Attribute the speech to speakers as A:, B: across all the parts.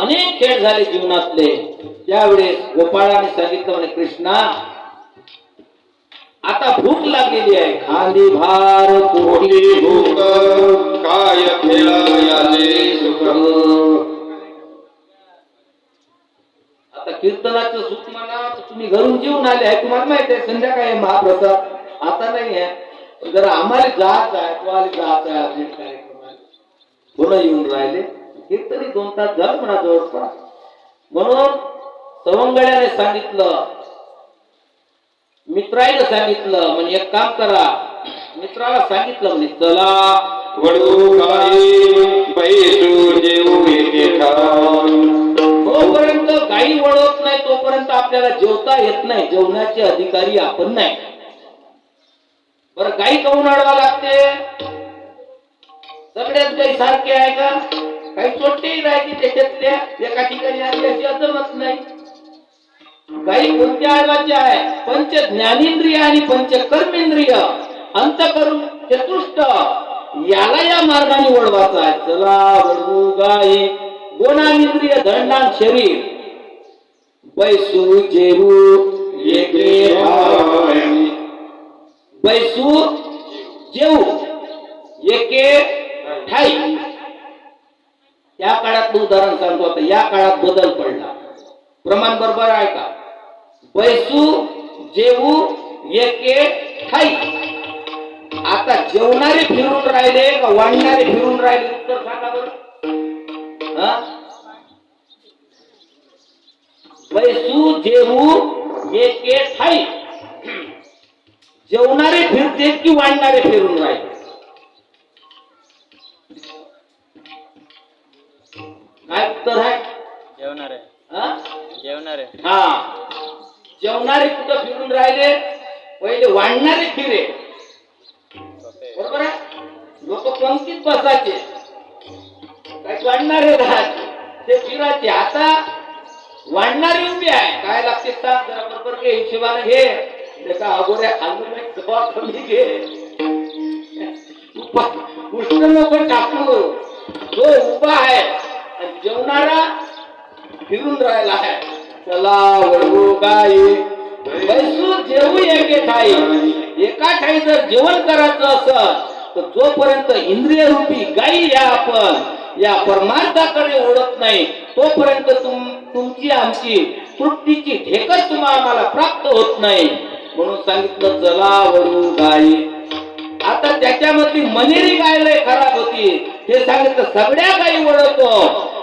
A: अनेक खेळ झाले जीवनातले. त्यावेळेस गोपाळाने सांगितलं म्हणे कृष्णा आता भूक लागलेली आहे. खाली भार पोटी भूक
B: काय खेळायाले सुख.
A: आता कीर्तनाचं सुख म्हणा तुम्ही घरून जेवून आले आहे. तुम्हाला माहिती आहे संध्याकाळी महाप्रसाद आता नाही आहे. जरा आम्हाला जायचं आहे तुम्हाला जायचं आहे अर्जंट कार्यक्रमाला पुन्हा येऊन राहिले. कीर्तनी 2 तास झालं म्हणा जवळपास. म्हणून सवंगड्याने सांगितलं मित्राला सांगितलं म्हणजे एक काम करा. मित्राला सांगितलं म्हणे चला
B: वडू गाई बैसू जेऊ येते ठाण.
A: जोपर्यंत गाई वळवत नाही तोपर्यंत आपल्याला जेवता येत नाही. जेवणाचे अधिकारी आपण नाही. बरं गाई काऊन अडवा लागते. सगळ्याच गाई सारखे आहे का. काही चोट्टेही राहायची त्याच्यातल्या एका ठिकाणी आणल्याची अजमत नाही. गाई कोणत्या अडवाच्या आहे. पंच ज्ञानेंद्रिय आणि पंच कर्मेंद्रिय अंत करून चतुष्ट याला या मार्गाने वळवायचा आहे. चला वळवू गाई गुणानेंद्रिय दंडान शरीर बैसू जेवू एके बैसू जेवू एके ठाई. त्या काळातलं उदाहरण सांगतो. आता या काळात बदल पडला. प्रमाण बरोबर आहे का. बैसू जेवू एके ठाई. आता जेवणारे फिरून राहिले का वाढणारे फिरून राहिले उत्तर सांगा बरं. बैसू जेवू एके ठाई. जेवणारे फिरते की वाढणारे फिरून राहिले. काय उत्तर आहे.
C: जेवणारे जेवणारे.
A: हा जेवणारे कुठं फिरून राहिले. पहिले वाढणारे फिरे बरोबर आहे. लोक पंक्तीत बसायचे काही वाढणारे राहायचे ते फिरायचे. आता वाढणारे उभे आहे. काय लागते सांग जरा बरोबर घे हिशोबाने घे. त्याचा अगोदर खाल्लं कमी घे. उष्ण नको टाकू. जो उभा आहे जेवणारा फिरून राहिला आहे. चला वळवू गाई बैसू जेवू एके ठाई. एका ठाई जर जेवण करायचं असेल तर जोपर्यंत इंद्रिय रूपी गाई या आपण या परमार्थाकडे ओढत नाही तोपर्यंत तुमची आमची तृप्तीची ढेकर आम्हाला प्राप्त होत नाही. म्हणून सांगितलं चला वळवू गाई. आता त्याच्यामधली मनेरी गाय लय खराब होती. हे सांगितलं सगळ्या गायी ओळखतो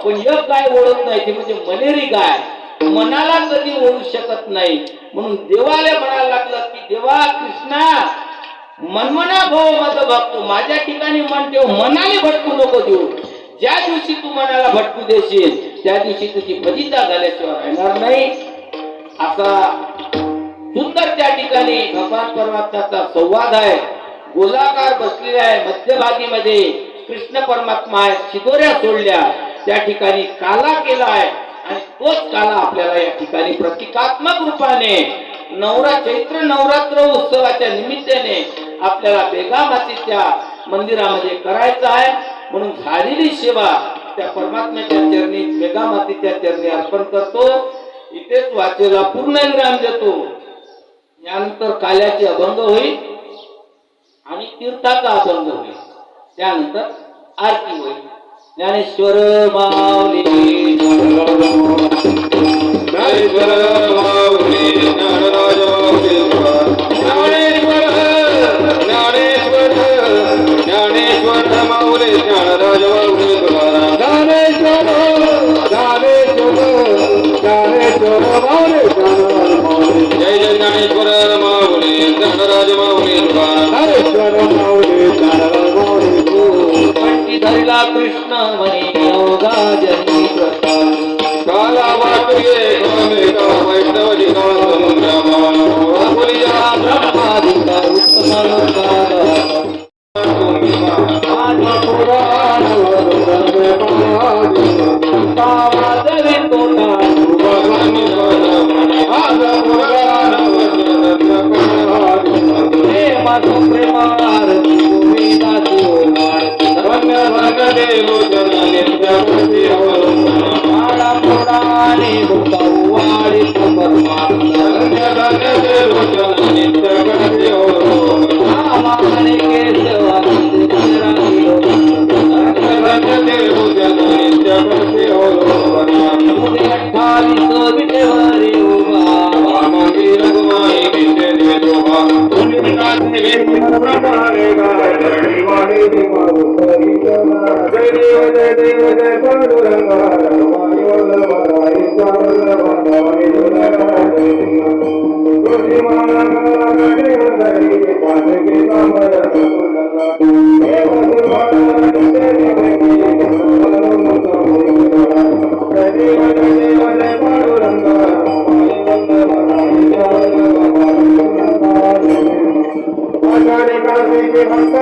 A: पण एक गाय ओळख नाही ती म्हणजे मनेरी गाय. मनाला कधी ओळखू शकत नाही. म्हणून देवाला म्हणायला लागलं की देवा कृष्णा मनमना भाव माझं भक्तो माझ्या ठिकाणी मन ठेव. मनाने भटकू नको देऊ. ज्या दिवशी तू मनाला भटकू देशील त्या दिवशी तुझी फजिता झाल्याशिवाय राहणार नाही. असा सुंदर त्या ठिकाणी भगवान परमात्म्याचा संवाद आहे. गोलाकार बसलेला आहे. मध्यभागी मध्ये कृष्ण परमात्मा आहे. शिदोऱ्या सोडल्या त्या ठिकाणी काला केला आहे आणि तोच काला आपल्याला या ठिकाणी प्रतिकात्मक रूपाने चैत्र नवरात्र उत्सवाच्या निमित्ताने आपल्याला बेगा मातेच्या मंदिरामध्ये करायचं आहे. म्हणून झालेली सेवा त्या परमात्म्याच्या चरणी बेगा मातेच्या चरणी अर्पण करतो. इथेच वाचेला पूर्ण विराम देतो. यानंतर काल्याचे अभंग होईल आणि तीर्थाचा अभंग होईल. त्यानंतर आरती होईल. ज्ञानेश्वर माऊली
B: ज्ञानेश्वर माऊली ज्ञानराज ज्ञानेश्वर ज्ञानेश्वर ज्ञानेश्वर माऊली ज्ञानराज ज्ञानेश्वर ज्ञानेश्वर ज्ञानेश्वर माऊली जय जय ज्ञानेश्वर माऊली ज्ञानराज माऊली ज्ञानेश्वर माऊली ज्ञानराज माऊली.
A: धरला कृष्ण म्हणे योगा जनी
B: काला वाटुये वैष्णव
D: तुझी मनसे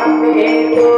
D: आम्ही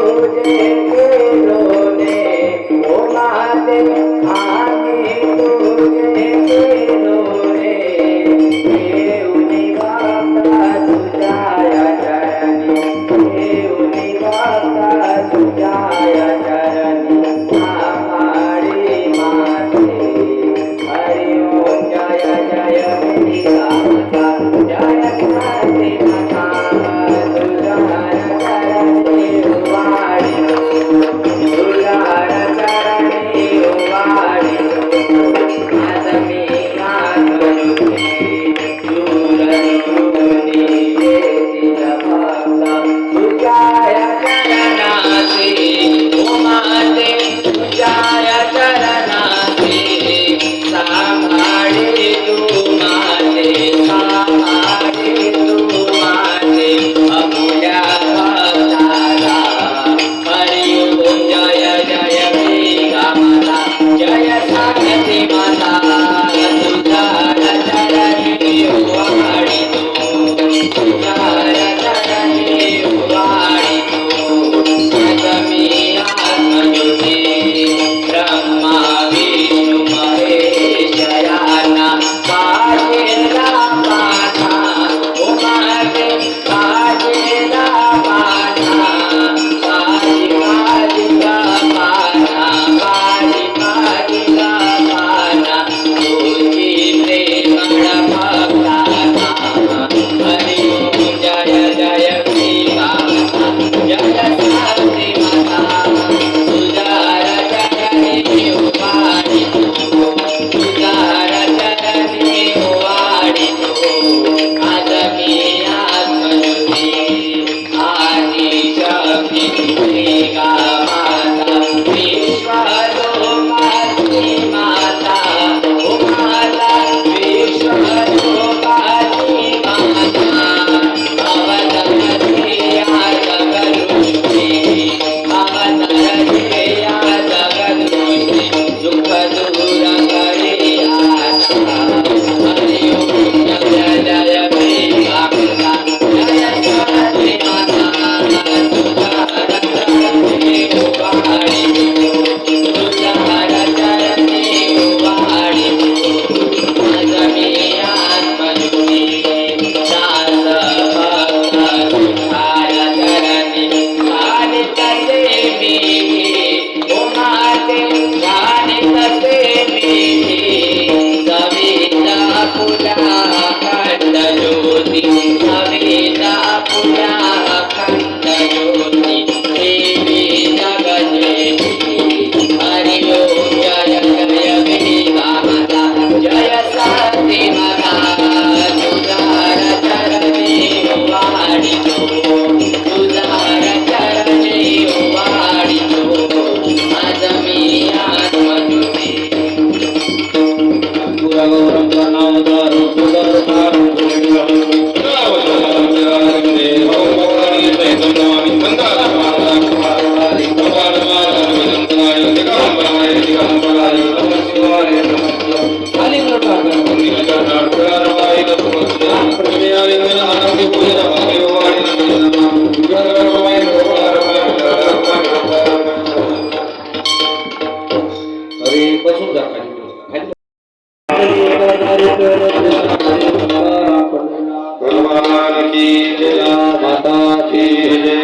A: बसून जा खाली.
B: भगवान की जय, माता की जय.